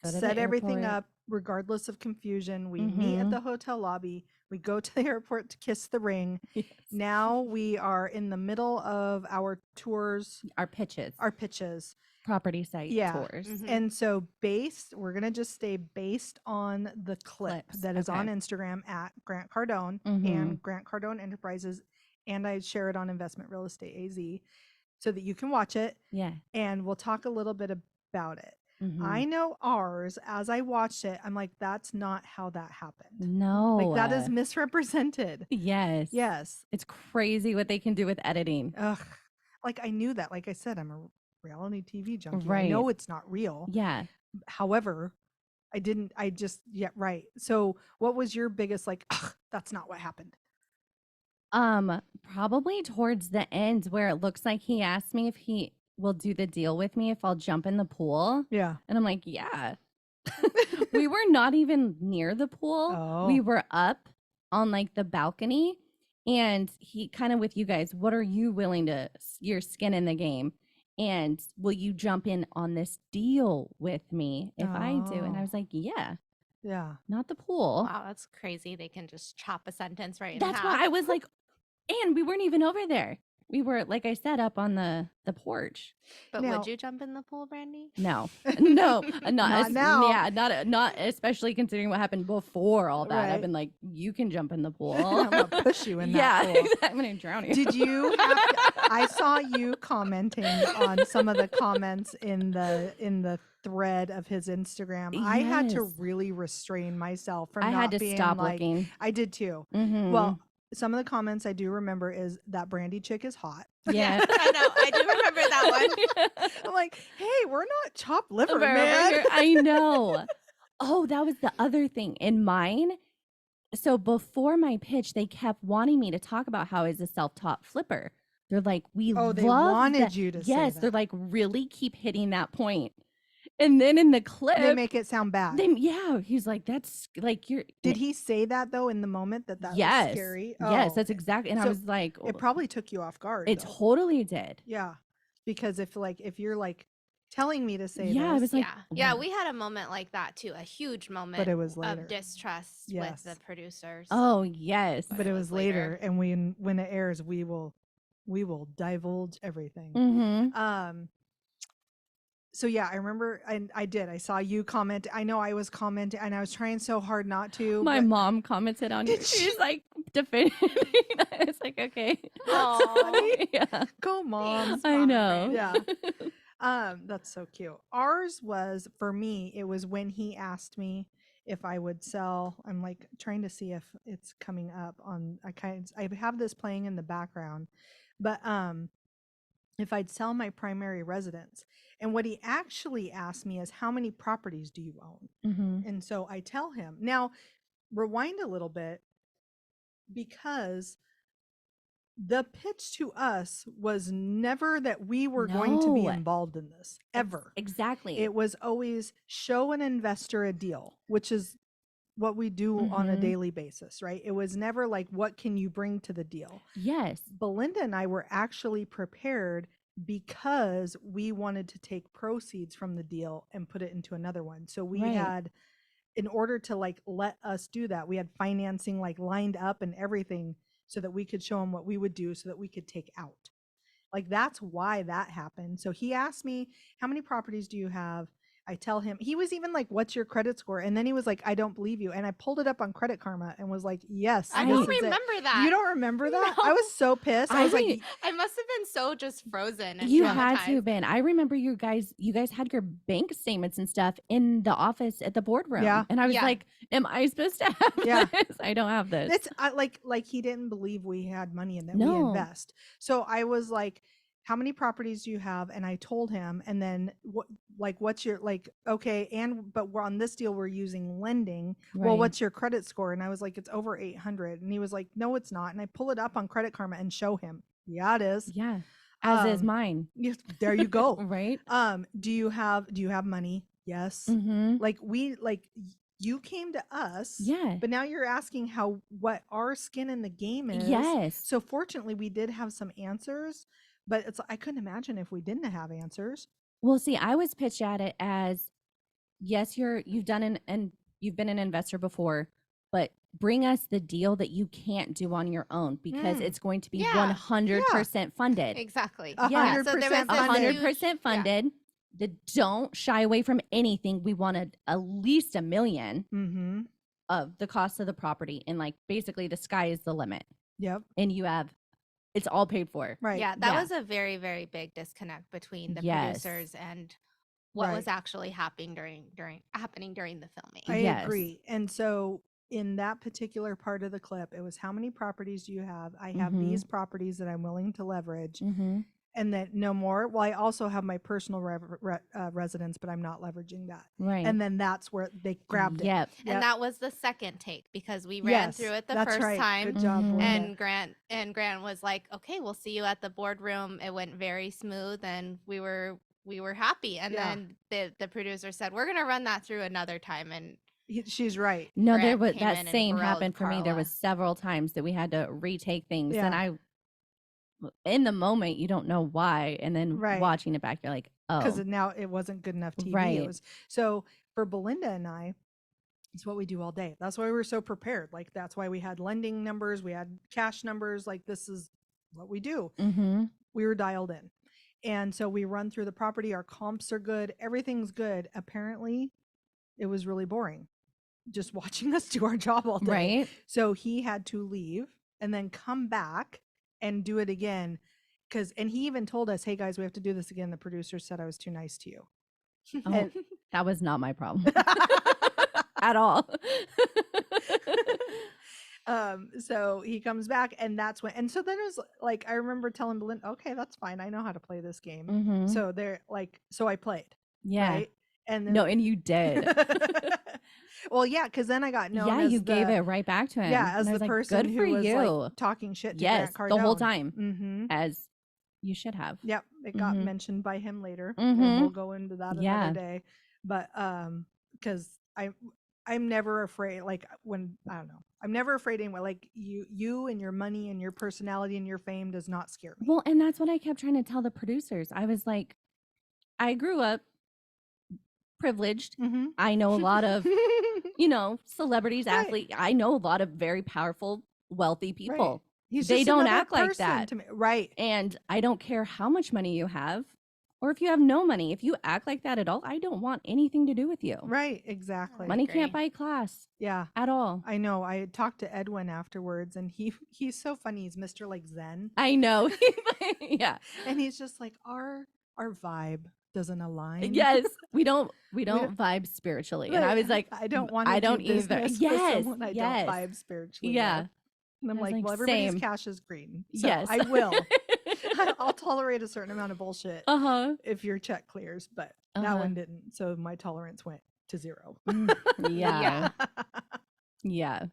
Go to the set everything airport. up regardless of confusion. We meet at Mhm. the hotel lobby. We go to the airport to kiss the ring. Yes. Now we are in the middle of our tours, Our pitches, our pitches. property site Yeah. tours. Mhm. And so we're going to just stay based on the clip Clips, that is on okay. Instagram at Grant Cardone Mhm. and Grant Cardone Enterprises. And I share it on Investment Real Estate AZ so that you can watch it, Yeah. and we'll talk a little bit about it. Mhm. I know ours, as I watched it, I'm like, that's not how that happened. No. Like, that is misrepresented. Yes. Yes. It's crazy what they can do with editing. Ugh. Like, I knew that. Like I said, I'm a reality TV junkie. I Right. know it's not real. Yeah. However, right. So what was your biggest like, ugh, that's not what happened? Probably towards the end where it looks like he asked me if he will do the deal with me if I'll jump in the pool. Yeah. And I'm like, yeah. We were not even near the pool. We Oh. were up on like the balcony, and he kind of with you guys, what are you willing to your skin in the game? And will you jump in on this deal with me if I do? And I Oh. was like, yeah, Yeah. not the pool. Wow, that's crazy. They can just chop a sentence right in That's half. why I was like, and we weren't even over there. We were, like I said, up on the porch. But Now- would you jump in the pool, Brandi? No, no, not Not now. Yeah, not especially considering what happened before all that. I've Right. been like, you can jump in the pool. I'm gonna push you in yeah, that pool. I'm gonna drown you. Did you I saw you commenting on some of the comments in the thread of his Instagram. I had to Yes. really restrain myself from I not had to being stop like, looking. I did too. Mhm. Well, some of the comments I do remember is that Brandi chick is hot. yeah, I know. I do remember that one. I'm like, hey, we're not chopped liver, Over man. here. I know. Oh, that was the other thing in mine. So before my pitch, they kept wanting me to talk about how he's a self-taught flipper. They're like, we Oh, they love wanted that- you to say Yes, that. they're like, really keep hitting that point. And then in the clip, They make it sound bad. yeah, he's like, that's like you're. Did he say that though in the moment that Yes, was scary? yes, Oh, that's exactly. And I So was like, It probably took you off guard. it though. totally did. Yeah, because if you're like telling me to say Yeah, I this, was like, yeah. wow. We had a moment like that too. A huge moment it was later. of distrust Yes. with the producers. Oh yes. but it was later, and when it airs, we will divulge everything. Mm-hmm. so yeah, I remember, and I did. I saw you comment. I know I was commenting, and I was trying so hard not to. My but mom commented on it. Did she? She's like defending. It's like, okay. Aw. Yeah. Go, mom. Thanks, I Mom and know. Yeah. That's so cute. Ours was, for me, it was when he asked me if I would sell. I'm like trying to see if it's coming up on. I have this playing in the background, but if I'd sell my primary residence. And what he actually asked me is, how many properties do you own? Mm-hmm. And so I tell him, now rewind a little bit, because the pitch to us was never that we were going to be No. involved in this, ever. Exactly. It was always show an investor a deal, which is what we do on a Mhm. daily basis, right? It was never like, what can you bring to the deal? Yes. Belinda and I were actually prepared because we wanted to take proceeds from the deal and put it into another one. So we Right. had, in order to like let us do that, we had financing like lined up and everything so that we could show him what we would do so that we could take out. Like that's why that happened. So he asked me, how many properties do you have? I tell him, he was even like, what's your credit score? And then he was like, I don't believe you. And I pulled it up on Credit Karma and was like, yes, I this don't is it. remember that. You don't remember that? I No. was so pissed. I I was like, re- I must have been so just frozen and You had to traumatized. have been. I remember you guys had your bank statements and stuff in the office at the boardroom. Yeah. And I was Yeah. like, am I supposed to have Yeah. this? I don't have this. it's like he didn't believe we had money and that we No. invest. So I was like, how many properties do you have? And I told him, and then what's your, like, okay, but we're on this deal, we're using lending. Well, Right. what's your credit score? And I was like, it's over 800. And he was like, no, it's not. And I pull it up on Credit Karma and show him. Yeah, it is. Yeah. As is Um, mine. Yes, there you go. Right? Do you have money? Yes. Mm-hmm. You came to us. Yeah. But now you're asking what our skin in the game is. Yes. So fortunately we did have some answers, but I couldn't imagine if we didn't have answers. Well, see, I was pitched at it as, yes, you've been an investor before, but bring us the deal that you can't do on your own because it's going to be Yeah. 100% funded. Exactly. A Yeah. hundred So there percent was this funded. 100% funded. Don't shy away from anything. We wanted at least $1 million Mm-hmm. of the cost of the property, and like basically the sky is the limit, Yep. and it's all paid for. Right. Yeah, that Yeah. was a very, very big disconnect between the Yes. producers and what Right. was actually happening during the filming. I Yes. agree. And so in that particular part of the clip, it was, how many properties do you have? I have Mhm. these properties that I'm willing to leverage. Mm-hmm. And then no more. Well, I also have my personal residence, but I'm not leveraging that. Right. And then that's where they grabbed it. Yep. Yep. And that was the second take because we ran Yes, through it the that's first right. time. Good job, Mhm. Belinda. And Grant was like, "Okay, we'll see you at the boardroom." It went very smooth, and we were happy. And Yeah. then the producer said, "We're gonna run that through another time." And She's right. No, there Grant was came that in and same grilled happened for me. There Carla. was several times that we had to retake things, Yeah. and in the moment you don't know why, and then Right. watching it back, you're like, Because oh, now it wasn't good enough TV. Right. It was, so for Belinda and I, it's what we do all day. That's why we were so prepared. Like, that's why we had lending numbers, we had cash numbers. Like, this is what we do. mm-hmm. We were dialed in. And so we run through the property. Our comps are good. Everything's good. Apparently, it was really boring just watching us do our job all day. Right. So he had to leave and then come back and do it again. And he even told us, hey guys, we have to do this again. The producer said I was too nice to you. Oh, And- that was not my problem at all. So he comes back, and that's when, and so then it was like, I remember telling Belinda, okay, that's fine. I know how to play this game. Mhm. So they're like, so I played. Yeah. Right. And then, No, and you did. well, yeah, because then I got known Yeah, as you gave it right back to him. Yeah, as And I the was like, person good who for was you. like talking shit to Yes, Grant the whole Cardone. time, Mm-hmm. as you should have. Yep, it got Mhm. mentioned by him later, Mhm. and we'll go into that Yeah. another day. But because I'm never afraid. Like, when, I don't know, I'm never afraid anyway. Like, you and your money and your personality and your fame does not scare me. Well, and that's what I kept trying to tell the producers. I was like, I grew up privileged. Mm-hmm. I know a lot of, celebrities, Right. athletes. I know a lot of very powerful, wealthy people. He's They just don't another act like person that. to me. Right. And I don't care how much money you have. Or if you have no money, if you act like that at all, I don't want anything to do with you. Right, exactly. Money can't agree. buy class Yeah. at all. I know. I had talked to Edwin afterwards, and he's so funny. He's Mr. like Zen, I know. Yeah. and he's just like our vibe doesn't align. Yes. We don't don't- vibe spiritually. And I was like, I don't want to. I don't do either. business with Yes. someone I Yes. don't vibe spiritually. Yeah. with. And I'm I was like, like, well, everybody's same. cash is green, so Yes. I will. I'll tolerate a certain amount of bullshit Uh-huh. if your check clears, but that Uh-huh. one didn't. So my tolerance went to 0. Yeah. Yeah.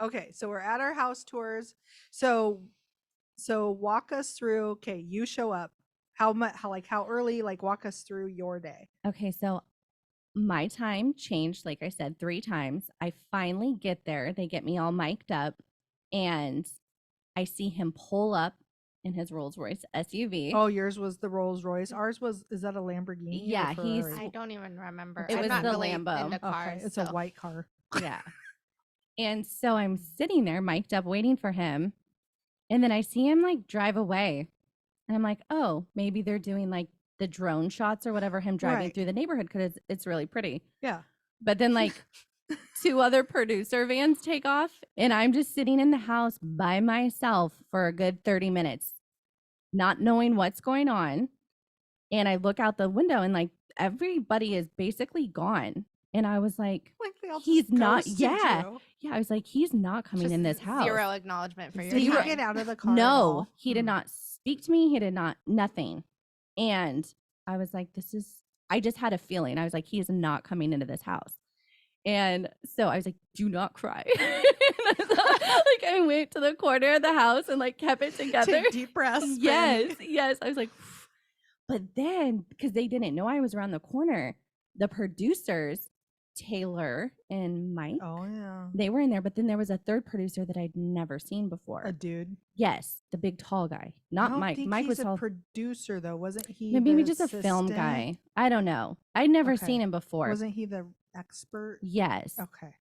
Okay, so we're at our house tours. So walk us through. Okay, you show up. How much? How early? Like, walk us through your day. Okay, so my time changed, like I said, 3 times. I finally get there. They get me all mic'd up, and I see him pull up in his Rolls Royce SUV. Oh, yours was the Rolls Royce. Ours was. Is that a Lamborghini? or Yeah, he's- Ferrari? I don't even remember. It I'm was not the really Lambo. into Okay, cars. it's so. a white car. Yeah. And so I'm sitting there mic'd up waiting for him. And then I see him like drive away. And I'm like, oh, maybe they're doing like the drone shots or whatever, him driving Right. through the neighborhood because it's really pretty. Yeah. But then like 2 other producer vans take off, and I'm just sitting in the house by myself for a good 30 minutes, not knowing what's going on. And I look out the window and like everybody is basically gone. And I was like, Like they all just He's not- ghosted yeah. you. yeah, I was like, he's not coming Just in this house. 0 acknowledgement for your Did he time. get out of the car? at No, all? he did Hmm. not speak to me. He did not, nothing. And I was like, I just had a feeling. I was like, he is not coming into this house. And so I was like, do not cry. Like I went to the corner of the house and like kept it together. Take deep breaths. Yes, yes. I was like, but then because they didn't know I was around the corner, the producers, Taylor and Mike, Oh yeah. they were in there. But then there was a third producer that I'd never seen before. A dude. Yes, the big tall guy, I not don't Mike. think Mike he's was a tall. producer though, wasn't he? Maybe the just a film assistant? guy. I don't know. I'd never Okay. seen him before. Wasn't he the expert? Yes. Okay.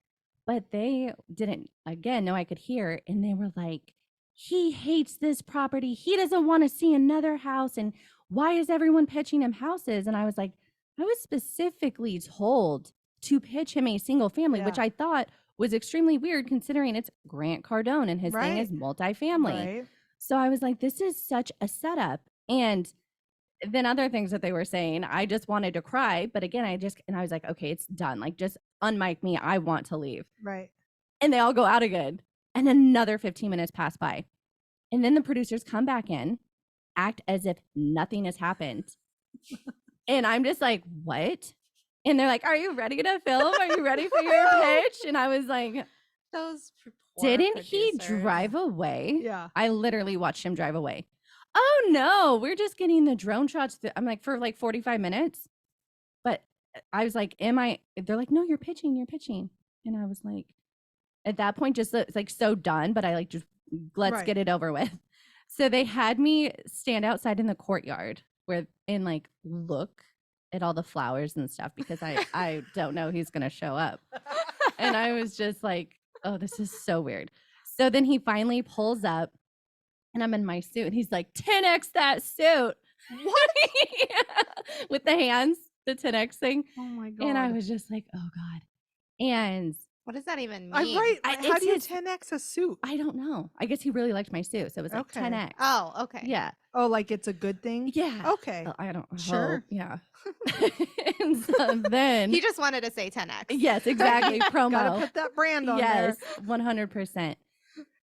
But they didn't, again, know I could hear. And they were like, he hates this property. He doesn't want to see another house. And why is everyone pitching him houses? And I was like, I was specifically told to pitch him a single family, which Yeah. I thought was extremely weird considering it's Grant Cardone and his thing is Right. multifamily. Right. So I was like, this is such a setup. And then other things that they were saying, I just wanted to cry. But again, I was like, okay, it's done. Like, just unmic me. I want to leave. Right. And they all go out again. And another 15 minutes pass by. And then the producers come back in, act as if nothing has happened. And I'm just like, what? And they're like, are you ready to film? Are you ready for your pitch? And I was like, Those poor didn't he producers. drive away? Yeah. I literally watched him drive away. Oh no, we're just getting the drone shots. I'm like, for like 45 minutes. But I was like, they're like, no, you're pitching. And I was like, at that point, just it's like so done, but I like, just let's Right. get it over with. So they had me stand outside in the courtyard and like look at all the flowers and stuff because I don't know who's going to show up. And I was just like, oh, this is so weird. So then he finally pulls up and I'm in my suit and he's like, 10X that suit. What? With the hands, the 10X thing. Oh my god. And I was just like, oh God. And What does that even mean? I'm right. I- How it's do you his- 10x a suit? I don't know. I guess he really liked my suit. So it was like Okay. 10X. Oh, okay. Yeah. Oh, like it's a good thing? Yeah. Okay. Well, I don't Sure. hope. Yeah. And so then, He just wanted to say 10x. yes, exactly. Promo. Gotta put that brand on Yes, there. 100%.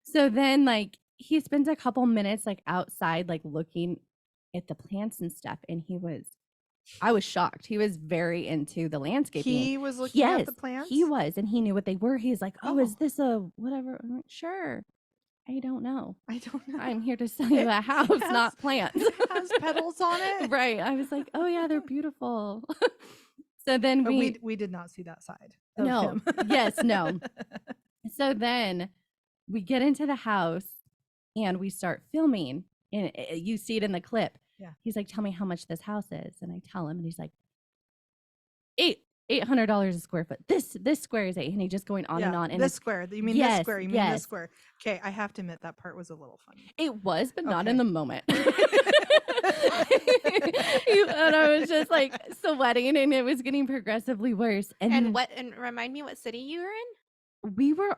So then, like, he spends a couple minutes, like, outside, like, looking at the plants and stuff. And I was shocked. He was very into the landscaping. He was looking Yes, at the plants? he was. And he knew what they were. He's like, oh, is Oh. this a whatever? I'm like, sure. I don't know. I don't know. I'm here to sell you a house, has- not plants. It has petals on it. Right. I was like, oh, yeah, they're beautiful. So then But we did not see that side. Of No. him. Yes, no. So then we get into the house and we start filming. And you see it in the clip. Yeah. He's like, tell me how much this house is. And I tell him, and he's like, $800 a square foot. This square is 8, and he just going on and on. And this square. You mean this square? You mean this square? Okay, I have to admit that part was a little funny. It was, but not in the moment. And I was just like sweating, and it was getting progressively worse. And remind me what city you were in? We were,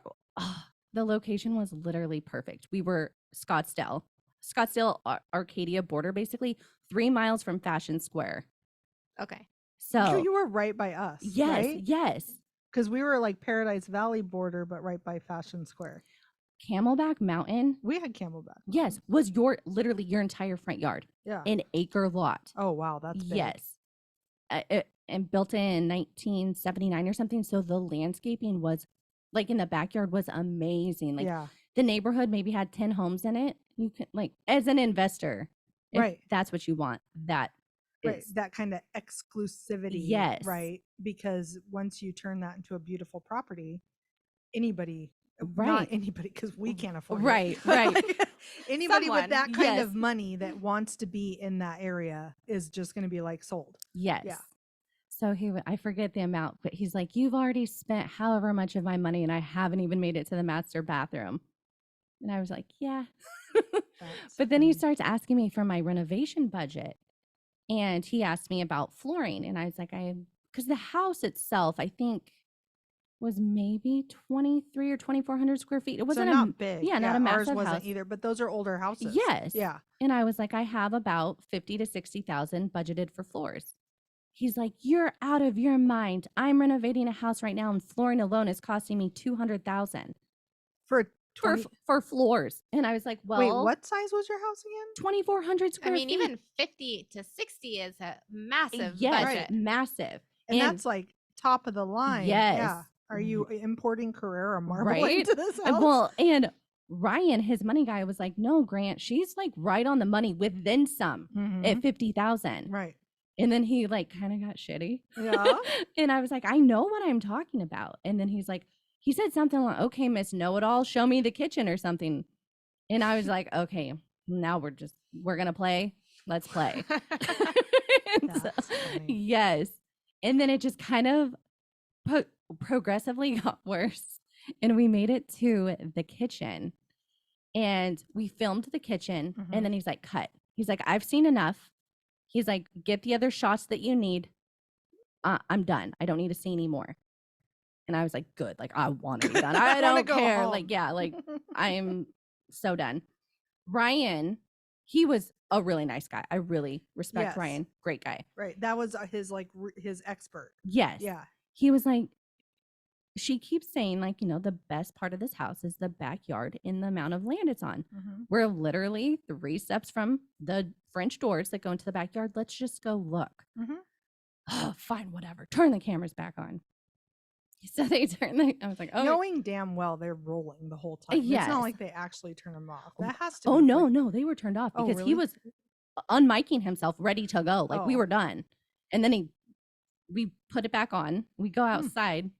the location was literally perfect. We were Scottsdale, Arcadia border, basically 3 miles from Fashion Square. Okay. So you were right by us. yes, right? yes. Because we were like Paradise Valley border, but right by Fashion Square. Camelback Mountain, We had Camelback. yes, was literally your entire front yard, Yeah. an acre lot. Oh, wow. That's big. Yes. And built in 1979 or something. So the landscaping was like in the backyard was amazing. Like yeah. the neighborhood maybe had 10 homes in it. You can, like, as an investor, if Right. that's what you want, that Right. is That kind of exclusivity. Yes. Right. Because once you turn that into a beautiful property, anybody, not right. anybody, because we can't afford Right, it. right. Like, anybody Someone, with that kind yes. of money that wants to be in that area is just going to be like sold. Yes. Yeah. So I forget the amount, but he's like, you've already spent however much of my money and I haven't even made it to the master bathroom. And I was like, yeah. But then he starts asking me for my renovation budget. And he asked me about flooring. And I was like, because the house itself, I think, was maybe 23 or 2,400 square feet. It wasn't not big. Yeah, not a massive Ours wasn't house. either, but those are older houses. Yes. Yeah. And I was like, I have about 50 to 60,000 budgeted for floors. He's like, you're out of your mind. I'm renovating a house right now, and flooring alone is costing me 200,000 For 20, for floors. And I was like, well, wait, what size was your house again? 2,400 I square mean, feet. even 50 to 60 is a massive yes, budget. massive. And that's like top of the line. Yes. Yeah. Are you importing Carrera marble Right? into this house? Well, and Ryan, his money guy, was like, no, Grant, she's like right on the money with then some Mhm. at 50,000. Right. And then he like kind of got shitty. Yeah. And I was like, I know what I'm talking about. And then he's like, he said something like, okay, Miss Know-It-All, show me the kitchen or something. And I was like, okay, now we're going to play. Let's play. And That's funny. yes. And then it just kind of progressively got worse. And we made it to the kitchen. And we filmed the kitchen. Mhm. And then he's like, cut. He's like, I've seen enough. He's like, get the other shots that you need. I'm done. I don't need to see anymore. And I was like, good. Like, I want to be done. I wanna don't go care. home. Like, yeah, like I am so done. Ryan, he was a really nice guy. I really respect Yes. Ryan. Great guy. Right. That was his his expert. Yes. Yeah. He was like, she keeps saying, like, the best part of this house is the backyard and the amount of land it's on. Mhm. We're literally 3 steps from the French doors that go into the backyard. Let's just go look. Mhm. Oh, fine, whatever. Turn the cameras back on. So they turned I was like, oh, Knowing damn well they're rolling the whole time. It's yes. not like they actually turn them off. That has to. oh be no, freaking- no, they were turned off Oh, because he really? was unmiking himself, ready to go. Like we Oh. were done. And then we put it back on. We go outside.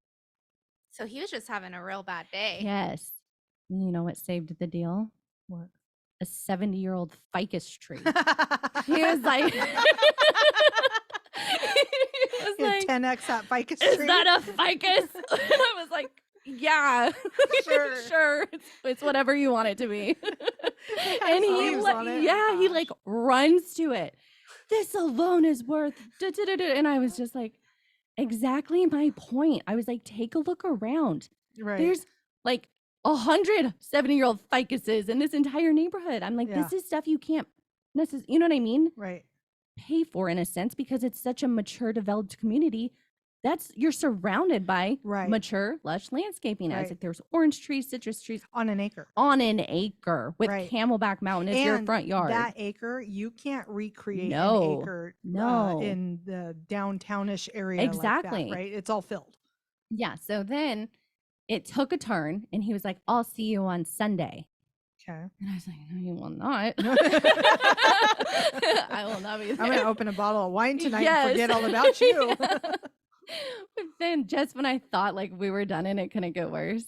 So he was just having a real bad day. Yes. You know what saved the deal? What? A 70-year-old ficus tree. He was like, he was You like, 10x that ficus is tree. that a ficus? And I was like, yeah, Sure. sure. It's whatever you want it to be. has And he, leaves on it. yeah, he Gosh. like runs to it. This alone is worth. And I was just like, exactly my point. I was like, take a look around. Right. There's like 100 70-year-old ficuses in this entire neighborhood. I'm like, Yeah. this is stuff you can't necessarily, you know what I mean? right. Pay for in a sense because it's such a mature, developed community. You're surrounded by Right. mature, lush landscaping. I was Right. like, there's orange trees, citrus trees On an acre. on an acre with Right. Camelback Mountain as your And front yard. That acre, you can't recreate No. an acre No. in the downtownish area. Exactly. Like that, right? It's all filled. Yeah. So then it took a turn and he was like, I'll see you on Sunday. Okay. And I was like, no, you will not. I will not be there. I'm going to open a bottle of wine tonight Yes. and forget all about you. But then just when I thought like we were done and it couldn't get worse,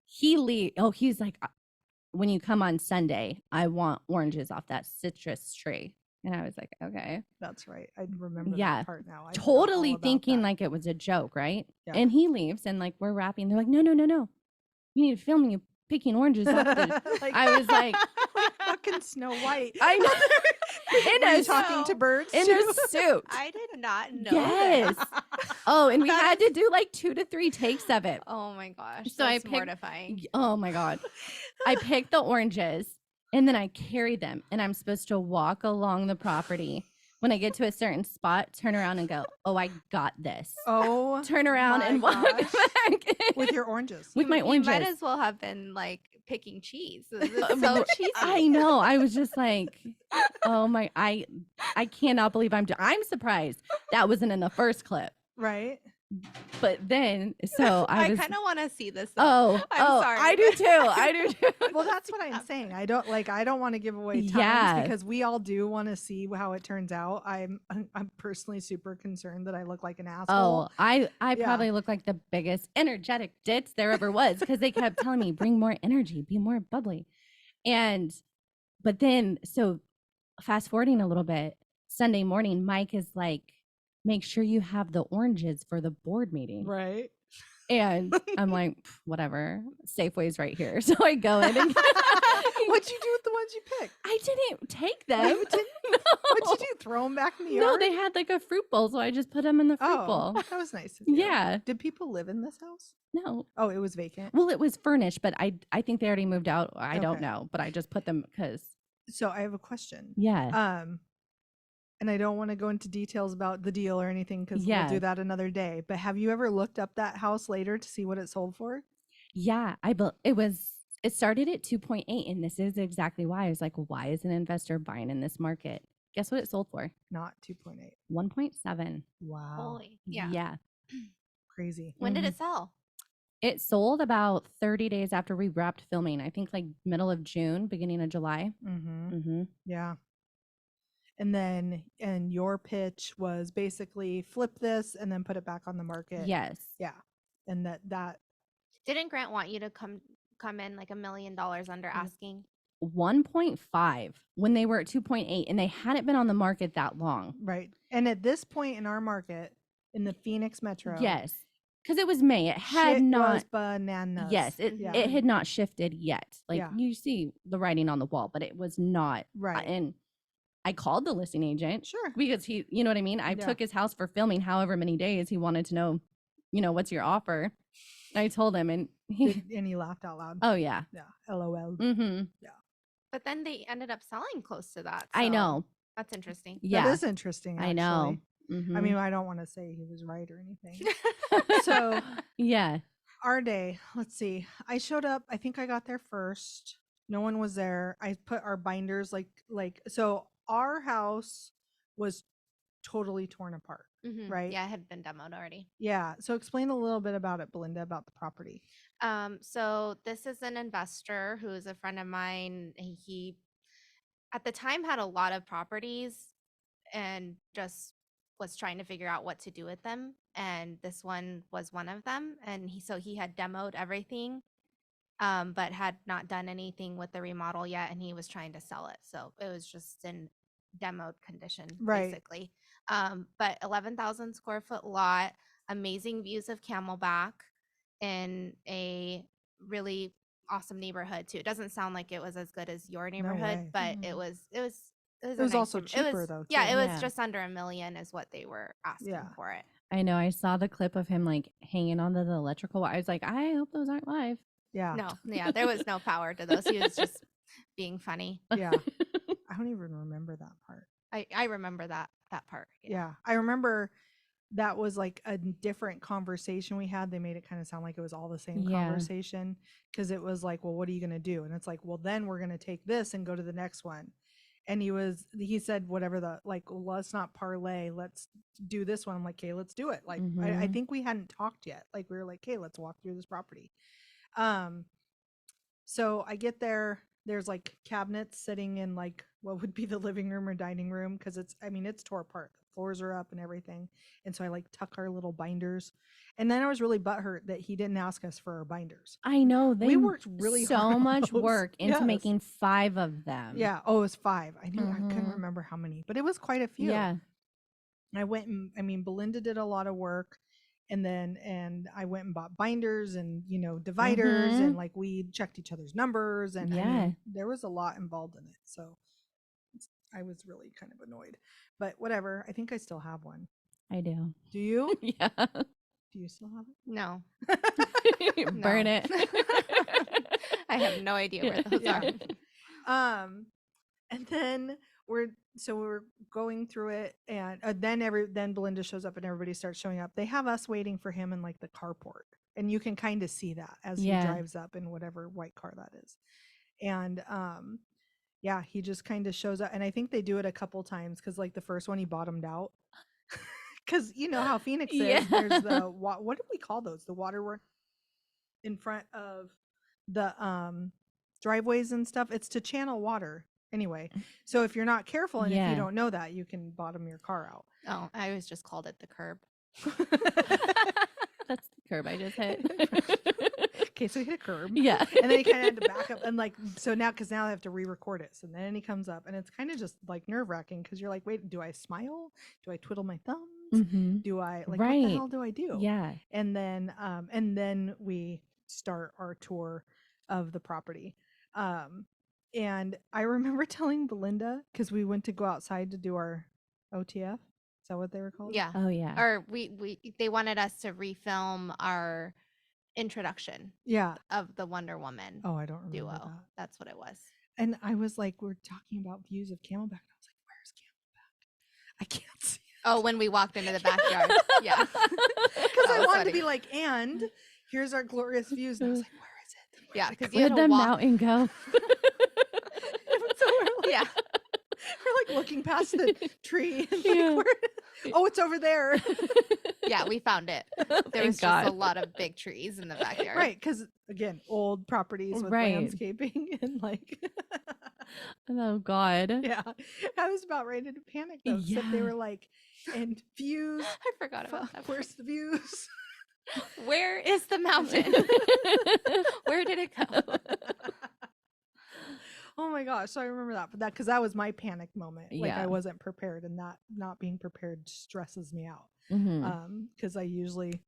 he's like, when you come on Sunday, I want oranges off that citrus tree. And I was like, okay. That's right. I remember Yeah. that part now. I forgot Totally all about thinking that. like it was a joke, right? Yeah. And he leaves and like we're wrapping. They're like, no. You need to film you picking oranges off the. I was like, fucking Snow White. I know. Were In you a talking to birds in too? a suit. I did not know Yes. this. Oh, and we That had is- to do like 2 to 3 takes of it. Oh my gosh. So I That's picked- mortifying. Oh my God. I picked the oranges and then I carry them and I'm supposed to walk along the property. When I get to a certain spot, turn around and go, oh, I got this. Oh, Turn around my and walk gosh. back. with your oranges. With my You oranges. might as well have been like picking cheese. This is so cheesy. I know. I was just like, oh my, I cannot believe I'm surprised that wasn't in the first clip. Right. But then, so I was, kind of want to see this. Though. oh, I'm sorry. I do too. I do too. Well, that's what I'm saying. I don't want to give away times Yeah. because we all do want to see how it turns out. I'm personally super concerned that I look like an asshole. Oh, I Yeah. probably look like the biggest energetic ditz there ever was because they kept telling me, bring more energy, be more bubbly. But then, so fast forwarding a little bit, Sunday morning, Mike is like, make sure you have the oranges for the board meeting. Right. And I'm like, "Pff, whatever, Safeway's right here. So I go in and What'd you do with the ones you picked? I didn't take them. You didn't? No. What'd you do? Throw them back in the No, yard? they had like a fruit bowl, so I just put them in the fruit Oh, bowl. that was nice of you. Yeah. Did people live in this house? No. Oh, it was vacant. Well, it was furnished, but I think they already moved out. I don't Okay. know, but I just put them because So I have a question. yeah. And I don't want to go into details about the deal or anything because Yeah. we'll do that another day. But have you ever looked up that house later to see what it sold for? Yeah, it started at 2.8 and this is exactly why. I was like, why is an investor buying in this market? Guess what it sold for? Not 2.8. 1.7. Wow. Holy. Yeah. Yeah. Crazy. When did it sell? It sold about 30 days after we wrapped filming. I think like middle of June, beginning of July. Mm-hmm. Yeah. And your pitch was basically flip this and then put it back on the market. Yes. Yeah. And that Didn't Grant want you to come in like $1 million under asking? 1.5 when they were at 2.8 and they hadn't been on the market that long. right. And at this point in our market in the Phoenix Metro. Yes. Because it was May. It had shit not. was bananas. Yes, Yeah. it had not shifted yet. Like Yeah. you see the writing on the wall, but it was not. Right. And I called the listing agent Sure. because he, you know what I mean? I Yeah. took his house for filming however many days. He wanted to know, what's your offer? I told him and And he laughed out loud. oh yeah. Yeah. LOL. Mm-hmm. But then they ended up selling close to that. I so know. That's interesting. Yeah. That is interesting. I know. actually. Mhm. I mean, I don't want to say he was right or anything. So yeah. our day, let's see. I showed up. I think I got there first. No one was there. I put our binders so our house was totally torn apart. Mhm. Right. Yeah, it had been demoed already. Yeah. So explain a little bit about it, Belinda, about the property. So this is an investor who is a friend of mine. He at the time had a lot of properties and just was trying to figure out what to do with them. And this one was one of them. And he had demoed everything, but had not done anything with the remodel yet. And he was trying to sell it. So it was just in demoed condition, Right. basically. But 11,000 square foot lot, amazing views of Camelback in a really awesome neighborhood too. It doesn't sound like it was as good as your neighborhood, way. but Mhm. it was a It was nice also neighbor- cheaper, was, though, Yeah, too. it was Yeah. just under $1 million is what they were asking Yeah. for it. I know. I saw the clip of him like hanging onto the electrical wire. I was like, I hope those aren't live. Yeah. No, yeah, there was no power to those. He was just being funny. Yeah. I don't even remember that part. I remember that part. Yeah. I remember that was like a different conversation we had. They made it kind of sound like it was all the same Yeah. conversation because it was like, well, what are you going to do? And it's like, well, then we're going to take this and go to the next one. And he said, whatever well, let's not parlay. Let's do this one. I'm like, okay, let's do it. Like, I Mhm. think we hadn't talked yet. Like we were like, hey, let's walk through this property. So I get there, there's like cabinets sitting in like what would be the living room or dining room. Cause it's tore apart. floors are up and everything. And so I like tuck our little binders. And then I was really butthurt that he didn't ask us for our binders. I know. We worked really hard so on much those. work into Yes. making 5 of them. Yeah. Oh, it was 5. I couldn't Mhm. remember how many, but it was quite a few. Yeah. I went and Belinda did a lot of work, and I went and bought binders and dividers, and like we checked each other's numbers, and there was a lot involved in it. So I was really kind of annoyed, but whatever. I think I still have one. I do. Do you? Yeah. Do you still have it? No. Burn No. it. I have no idea where those Yeah. are. And then we're going through it, and then Belinda shows up and everybody starts showing up. They have us waiting for him in like the carport, and you can kind of see that as he drives up in whatever white car that is. And yeah, he just kind of shows up, and I think they do it a couple times because like the first one he bottomed out because you know how Phoenix is. Yeah. There's the what do we call those? The waterwork in front of the driveways and stuff. It's to channel water anyway. So if you're not careful and if you don't know that, you can bottom your car out. Oh, I always just called it the curb. That's the curb I just hit. Okay, so he hit a curb. Yeah. And then he kind of had to back up and like, so now, because now I have to re-record it. So then he comes up and it's kind of just like nerve-wracking because you're like, wait, do I smile? Do I twiddle my thumbs? Mhm. Do I like, Right. what the hell do I do? Yeah. And then we start our tour of the property. And I remember telling Belinda, because we went to go outside to do our OTF. Is that what they were called? Yeah. Oh yeah. Or they wanted us to refilm our introduction Yeah. of the Wonder Woman Oh, I don't remember duo. that. That's what it was. And I was like, we're talking about views of Camelback. And I was like, where's Camelback? I can't see it. Oh, when we walked into the backyard. Yeah. Because I was wanted funny. to be like, and here's our glorious views. And I was like, where is it? Yeah, Where'd it because go? you had Where'd to the walk. mountain go? So we're like, Yeah. we're like looking past the tree. And like, Yeah. oh, it's over there. Yeah, we found it. There Thank was God. just a lot of big trees in the backyard. Right. Because again, old properties with Right. landscaping and like, Oh God. yeah. I was about ready to panic though. Except they Yeah. were like, and views. I forgot about that. Where's the views? Where is the mountain? Where did it go? Oh my gosh. So I remember that, but because that was my panic moment. Like Yeah. I wasn't prepared, and that not being prepared stresses me out. Mhm. Because I usually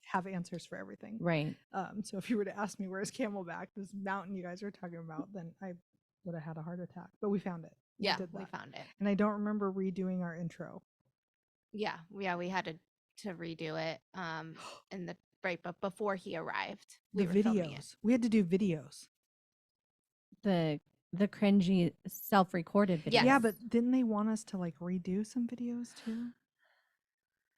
have answers for everything. Right. So if you were to ask me where's Camelback, this mountain you guys are talking about, then I would have had a heart attack. But we found it. Yeah, did we that. found it. And I don't remember redoing our intro. Yeah, we had to redo it. In the but before he arrived, we The were filming it. videos. We had to do videos. The cringy self-recorded videos. Yes. Yeah, but didn't they want us to like redo some videos too?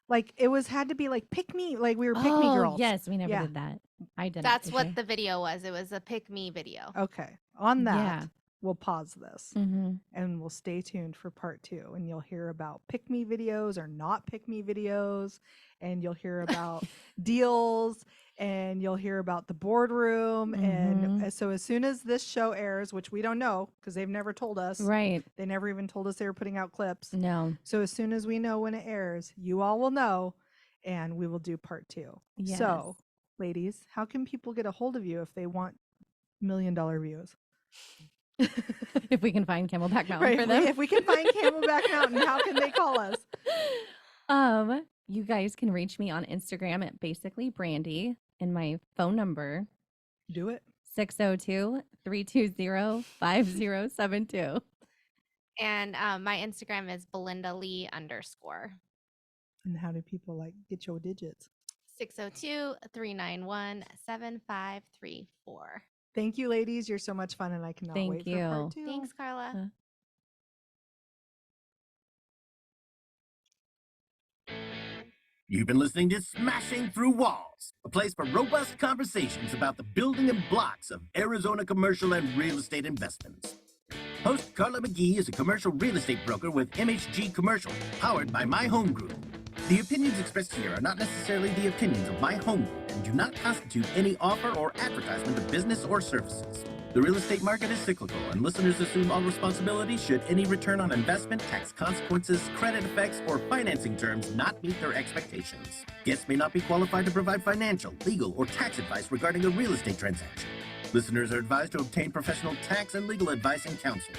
Like it had to be like pick me, like we were pick me girls. Yes, we never Yeah. did that. I didn't. That's did what you? the video was. It was a pick me video. Okay. On that, Yeah. we'll pause this Mhm. and we'll stay tuned for part 2, and you'll hear about pick me videos or not pick me videos, and you'll hear about deals, and you'll hear about the boardroom. And so as soon as this show airs, which we don't know because they've never told us, Right. they never even told us they were putting out clips. No. So as soon as we know when it airs, you all will know, and we will do part 2. Yes. So, ladies, how can people get a hold of you if they want $1 million views? If we can find Camelback Mountain for them. If we can find Camelback Mountain, how can they call us? You guys can reach me on Instagram at basically Brandi, and my phone number Do it. 602-320-5072. And my Instagram is Belinda Lee _. And how do people like get your digits? 602-391-7534. Thank you, ladies. You're so much fun, and I cannot Thank wait for you. part 2. Thanks, Carla. You've been listening to Smashing Through Walls, a place for robust conversations about the building and blocks of Arizona commercial and real estate investments. Host Carla McGee is a commercial real estate broker with MHG Commercial, powered by My Home Group. The opinions expressed here are not necessarily the opinions of My Home Group and do not constitute any offer or advertisement of business or services. The real estate market is cyclical, and listeners assume all responsibility should any return on investment, tax consequences, credit effects, or financing terms not meet their expectations. Guests may not be qualified to provide financial, legal, or tax advice regarding a real estate transaction. Listeners are advised to obtain professional tax and legal advice and counsel.